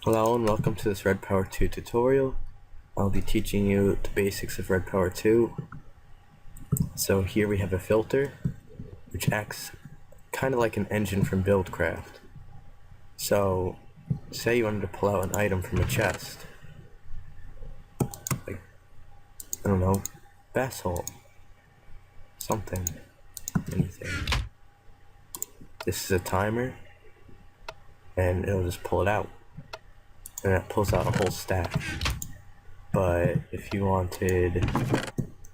Hello and welcome to this RP2 tutorial. I'll be teaching you the basics of RP2. So here we have a filter which acts kind of like an engine from Buildcraft. So say you wanted to pull out an item from a chest, like, I don't know, basalt, something, anything. This is a timer and it'll just pull it out. And that pulls out a whole stack. But if you wanted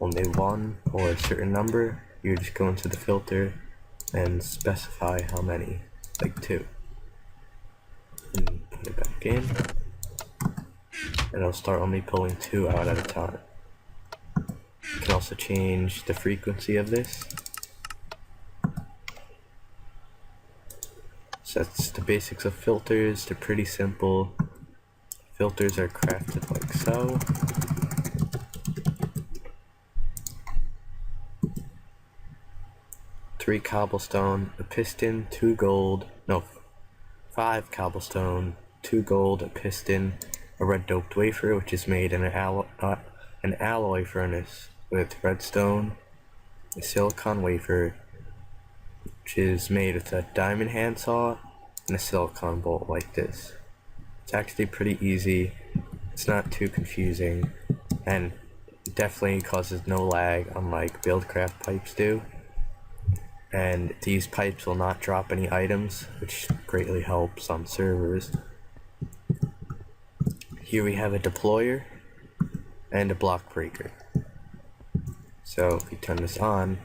only one or a certain number, you just go into the filter and specify how many, like 2. And put it back in, and it'll start only pulling 2 out at a time. You can also change the frequency of this. So that's the basics of filters. They're pretty simple. Filters are crafted like so. Three cobblestone, a piston, 2 gold, no, 5 cobblestone, 2 gold, a piston, a red doped wafer, which is made in an alloy furnace with redstone, a silicon wafer, which is made with a diamond handsaw, and a silicon bolt like this. It's actually pretty easy, it's not too confusing, and it definitely causes no lag unlike Buildcraft pipes do. And these pipes will not drop any items, which greatly helps on servers. Here we have a deployer and a block breaker. So if we turn this on,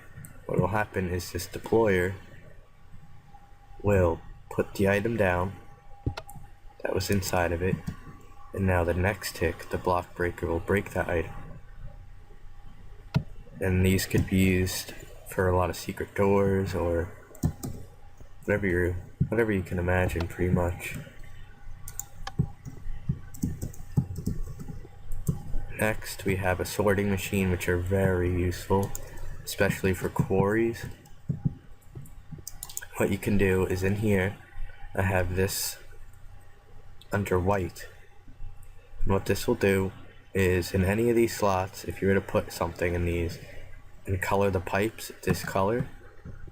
what will happen is this deployer will put the item down that was inside of it, and now the next tick, the block breaker will break that item. And these could be used for a lot of secret doors or whatever you can imagine, pretty much. Next, we have a sorting machine, which are very useful, especially for quarries. What you can do is in here, I have this under white. And what this will do is in any of these slots, if you were to put something in these and color the pipes this color,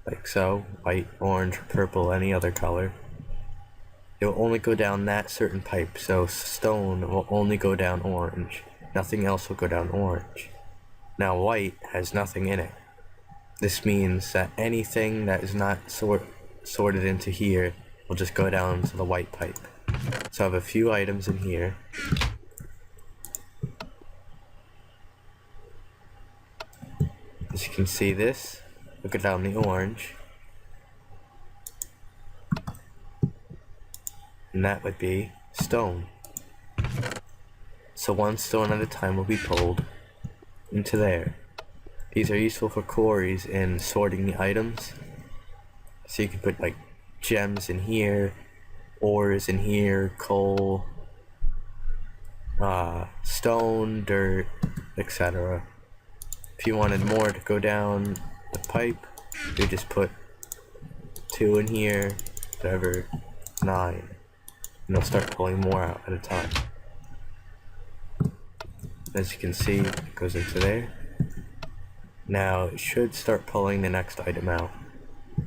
like so, white, orange, purple, any other color, it will only go down that certain pipe. So stone will only go down orange, nothing else will go down orange. Now white has nothing in it. This means that anything that is not sorted into here will just go down to the white pipe. So I have a few items in here. As you can see, this will go down the orange, and that would be stone. So one stone at a time will be pulled into there. These are useful for quarries in sorting the items. So you can put like gems in here, ores in here, coal, stone, dirt, etc. If you wanted more to go down the pipe, you just put 2 in here, whatever, 9, and they'll start pulling more out at a time. As you can see, it goes into there. Now it should start pulling the next item out,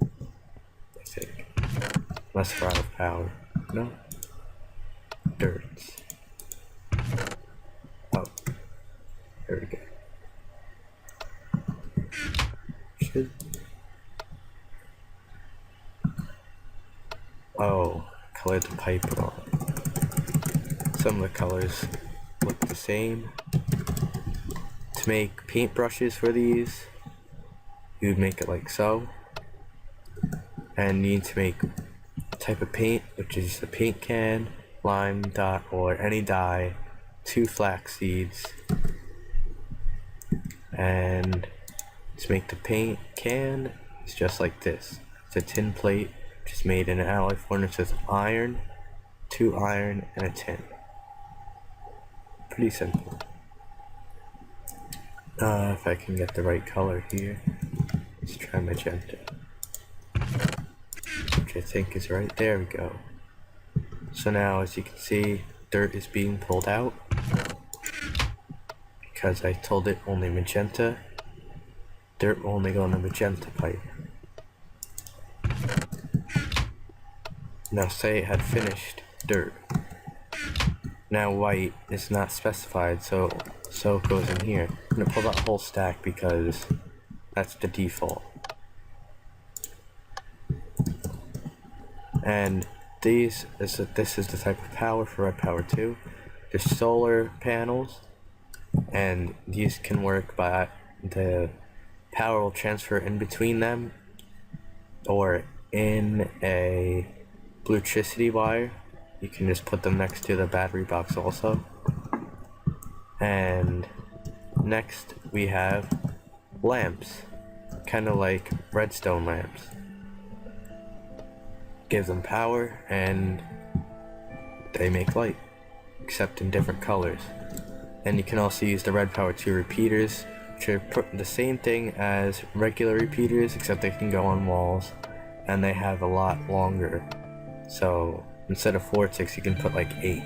I think, unless we're out of power. No? Dirt. Oh, there we go. Should. Oh, colored the pipe wrong. Some of the colors look the same. To make paintbrushes for these, you would make it like so. And you need to make a type of paint, which is a paint can, lime dot, or any dye, 2 flax seeds, and to make the paint can, it's just like this. It's a tin plate, which is made in an alloy furnace with iron, 2 iron, and a tin. Pretty simple. If I can get the right color here, let's try magenta, which I think is right. There we go. So now, as you can see, dirt is being pulled out because I told it only magenta. Dirt will only go in the magenta pipe. Now say it had finished dirt. Now white is not specified, so it goes in here. I'm gonna pull that whole stack because that's the default. And this is the type of power for RP2. There's solar panels, and these can work by the power will transfer in between them or in a electricity wire. You can just put them next to the battery box also. And next we have lamps, kind of like redstone lamps. Give them power and they make light, except in different colors. And you can also use the RP2 repeaters, which are the same thing as regular repeaters, except they can go on walls and they have a lot longer. So instead of 4 ticks, you can put like 8.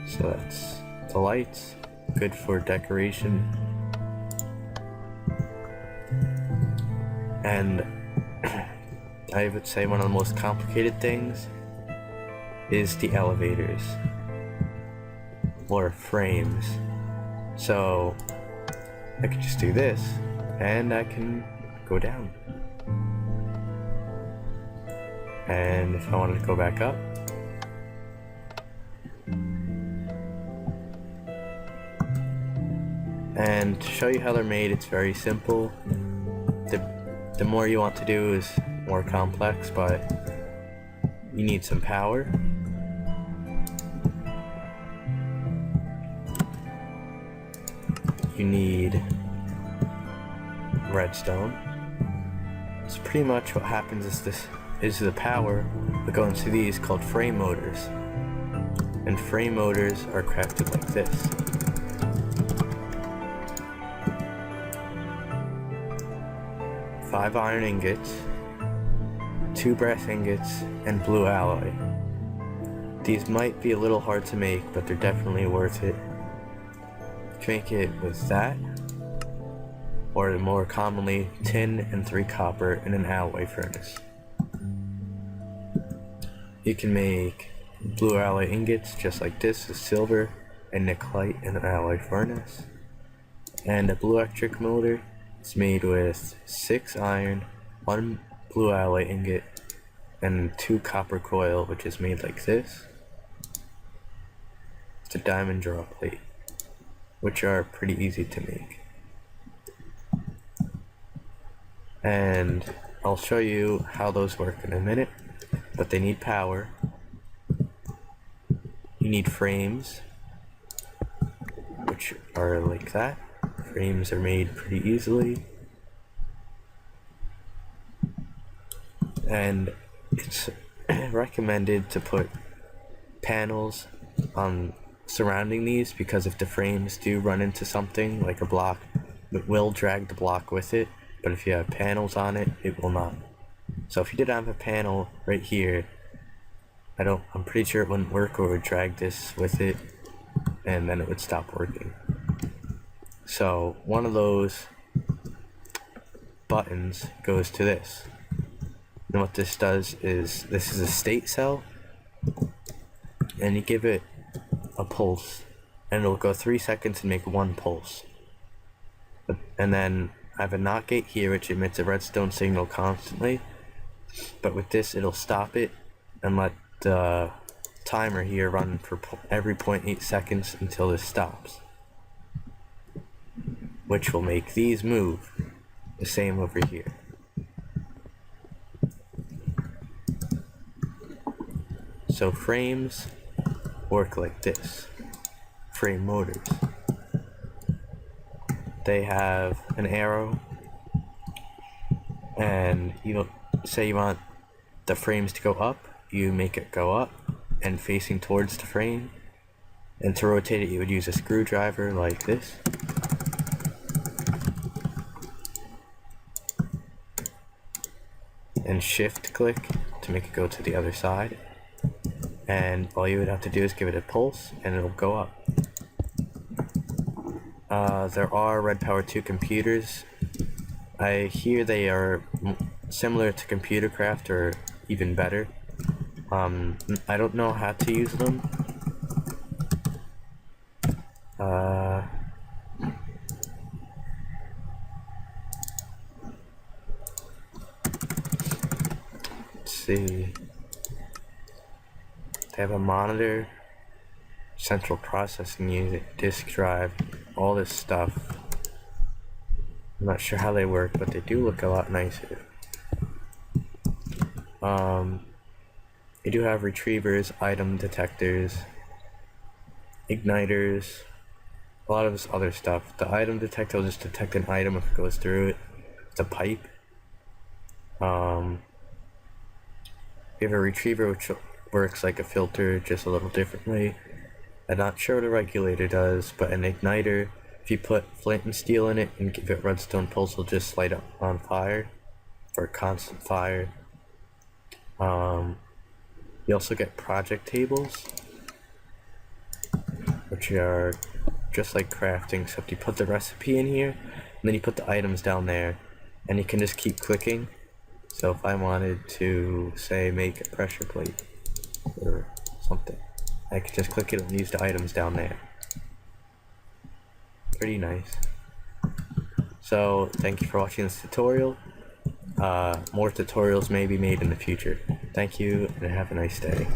So that's the lights, good for decoration. And I would say one of the most complicated things is the elevators or frames. So I could just do this and I can go down. And if I wanted to go back up, and to show you how they're made, it's very simple. The more you want to do is more complex, but you need some power. You need redstone. So pretty much what happens is the power will go into these called frame motors. And frame motors are crafted like this. Five iron ingots, 2 brass ingots, and blue alloy. These might be a little hard to make, but they're definitely worth it. You can make it with that, or more commonly, tin and 3 copper in an alloy furnace. You can make blue alloy ingots just like this with silver and nickelite in an alloy furnace. And a blue electric motor is made with 6 iron, 1 blue alloy ingot, and 2 copper coil, which is made like this. It's a diamond draw plate, which are pretty easy to make. And I'll show you how those work in a minute, but they need power. You need frames, which are like that. Frames are made pretty easily. And it's recommended to put panels on surrounding these, because if the frames do run into something like a block, it will drag the block with it, but if you have panels on it, it will not. So if you did have a panel right here, I'm pretty sure it wouldn't work, or it would drag this with it and then it would stop working. So one of those buttons goes to this. And what this does is, this is a state cell, and you give it a pulse, and it'll go 3 seconds and make 1 pulse. And then I have a NOT gate here, which emits a redstone signal constantly, but with this it'll stop it and let the timer here run for every 0.8 seconds until this stops, which will make these move the same over here. So frames work like this. Frame motors. They have an arrow, and you say you want the frames to go up, you make it go up and facing towards the frame. And to rotate it, you would use a screwdriver like this. And shift click to make it go to the other side. and all you would have to do is give it a pulse and it'll go up. There are RP2 computers. I hear they are similar to Buildcraft or even better. I don't know how to use them. Let's see. They have a monitor, central processing unit, disk drive, all this stuff. I'm not sure how they work, but they do look a lot nicer. They do have retrievers, item detectors, igniters, a lot of this other stuff. The item detector will just detect an item if it goes through it. It's a pipe. You have a retriever which works like a filter, just a little differently. I'm not sure what a regulator does, but an igniter, if you put flint and steel in it and give it redstone pulse, it'll just light up on fire for a constant fire. You also get project tables, which are just like crafting, except you put the recipe in here, and then you put the items down there, and you can just keep clicking. So if I wanted to, say, make a pressure plate or something, I could just click it and use the items down there. Pretty nice. So thank you for watching this tutorial. More tutorials may be made in the future. Thank you, and have a nice day.